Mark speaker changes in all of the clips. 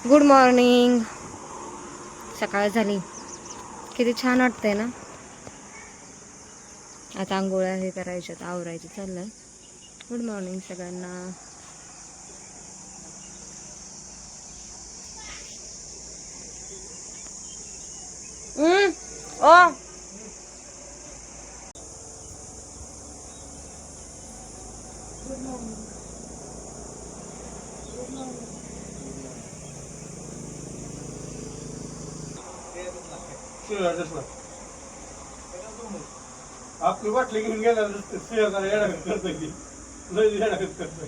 Speaker 1: Good morning. सकाळ झाली. किती छान वाटतंय ना. आता आंघोळ्या हे करायच्यात, आवरायचं चाललंय. गुड मॉर्निंग सगळ्यांना. ओ गुड मॉर्निंग.
Speaker 2: आपली वाटली घेऊन गेला करतो की करतो.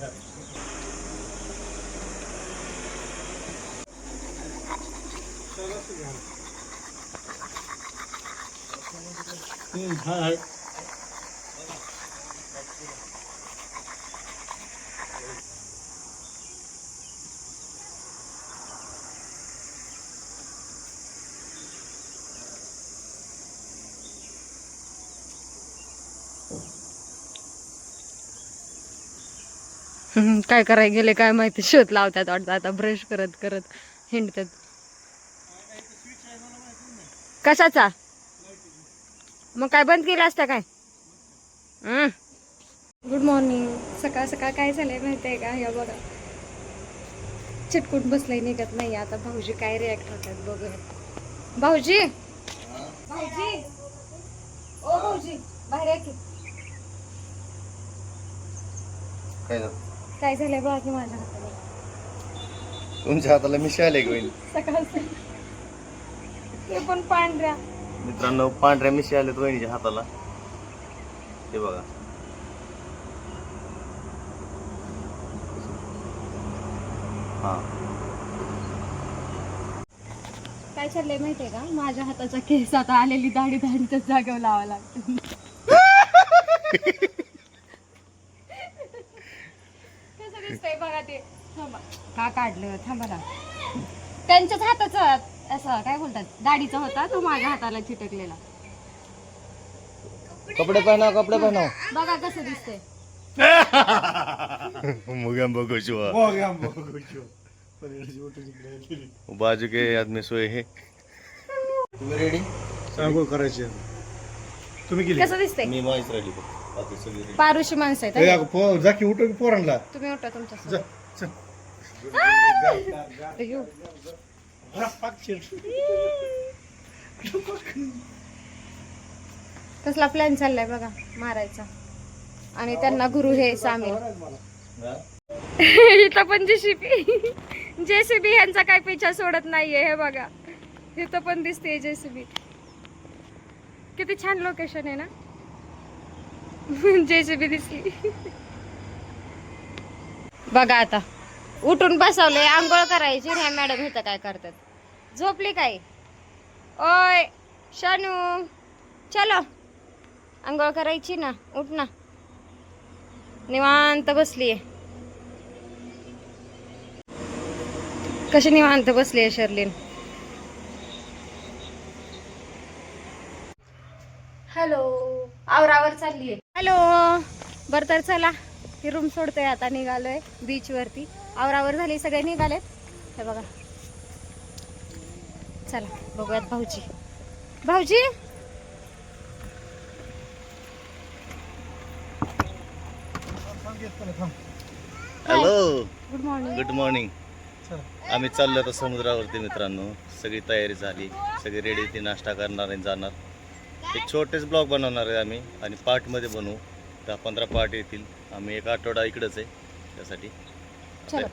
Speaker 1: काय करायला गेले काय माहिती, शोध लावतात वाटतं. आता ब्रश करत करत हिंडतात. कशाचा? मग काय बंद केला असता काय? Good morning. सकाळ सकाळ काय झालंय माहितीये का? हे बघा, चिटकून बसलाय, निघत नाही. आता भाऊजी काय रिॲक्ट होतात बघूया. भाऊजी, भाऊजी, ओ भाऊजी, बाहेर या की. काय झालंय बघा की माझ्या हाताला.
Speaker 3: तुमच्या हाताला मिशी आले की
Speaker 1: सकाळ ते पण पांढऱ्या.
Speaker 3: मित्रांनो, पांढऱ्या मिशी आल्यात वहिनीच्या हाताला. ते बघा. हा,
Speaker 1: काय चाललंय माहितीये का? माझ्या हाताचा केस आता आलेली दाढी दाढीच्याच जागेवर लावा लागते. कसं दिसतंय बघा ते. थांबा, का काढलं? थांबा ना. त्यांच्याच हाताचा असं काय बोलतात, दाढीचा होता तो माझ्या हाताला चिटकलेला.
Speaker 3: कपडे पहनाव, कपडे पहनाव.
Speaker 1: बघा कसं दिसतंय.
Speaker 3: मुगाम बघू शिवा बाजू के आदमी सोय हे. तुम्ही रेडी?
Speaker 2: सांगू करायचे तुम्ही केली.
Speaker 1: कसं दिसतंय?
Speaker 3: मी माहीत राहिली बघ. बाकी सगळी ready.
Speaker 1: पारुशी माणसं आहेत.
Speaker 2: जा की उठो की पोरांना.
Speaker 1: तुम्ही उठा तुमच्या
Speaker 2: जा,
Speaker 1: सोबत.
Speaker 2: चल.
Speaker 1: अय्यो. कसला प्लॅन चाललाय बघा मारायचा. आणि त्यांना गुरु हे सामील.
Speaker 3: हा?
Speaker 1: इथं पण जेसीबी ह्यांचा काय पिछा सोडत नाहीये. हे बघा, इथं पण दिसते जेसीबी. किती छान लोकेशन आहे ना. जेसीबी दिसली. बघा आता उठून बसवले, आंघोळ करायची. ह्या मॅडम इथं काय करतात? झोपली काय? ओय शानू, चलो आंघोळ करायची ना, उठ ना. निवांत बसलीये. कशी निवांत बसलीये शर्लिन. हॅलो, आवरावर चाललीये. हॅलो, बरं तर चला, ही रूम सोडतोय आता. निघालोय बीच वरती. आवरावर झाली, सगळे निघालेत. हे बघा, चला बघूयात भाऊजी. भाऊजी,
Speaker 3: hello,
Speaker 1: good morning.
Speaker 3: Good morning. आम्ही चाललो आता समुद्रावरती मित्रांनो. सगळी तयारी झाली, सगळी रेडी. ती नाश्ता करणार आणि जाणार. एक छोटेच ब्लॉग बनवणार आहे आम्ही, आणि पार्टमध्ये बनवू. 10-15 पार्ट येतील. आम्ही एक आठवडा इकडंच आहे त्यासाठी.
Speaker 1: चलो.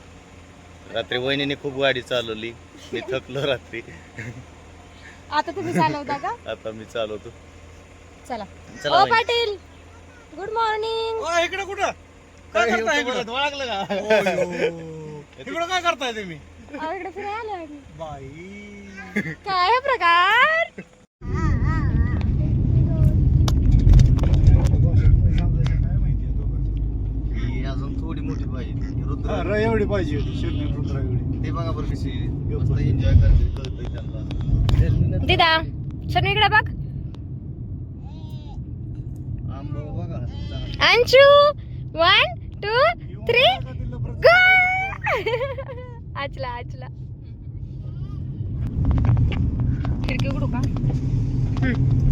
Speaker 3: रात्री वहिनीने खूप गाडी चालवली, मी थकलो रात्री.
Speaker 1: आता तुम्ही चालवता का?
Speaker 3: आता मी चालवतो.
Speaker 1: चला.
Speaker 3: चला
Speaker 1: ओ
Speaker 3: वहिनी.
Speaker 1: Patil, good morning.
Speaker 2: इकडे कुठं
Speaker 3: काय
Speaker 2: काय करताय
Speaker 3: YouTube
Speaker 2: इकडं?
Speaker 3: वर ओळखलं का?
Speaker 2: इकडं काय करताय तुम्ही?
Speaker 1: इकडे फिरायला आलोय.
Speaker 2: बाई
Speaker 1: काय आहे प्रकार?
Speaker 3: ही अजून थोडी मोठी पाहिजे. रुद्र
Speaker 2: एवढी पाहिजे होती शिरणी रुद्रा एवढी.
Speaker 3: ते बघा बरं कशी मस्त एन्जॉय करते, कळतंय त्यांना.
Speaker 1: दिदा, शनू इकडे बघ.
Speaker 3: आंबा बघा.
Speaker 1: अंशू, 1 2 3 गो. आचला आचला. करू का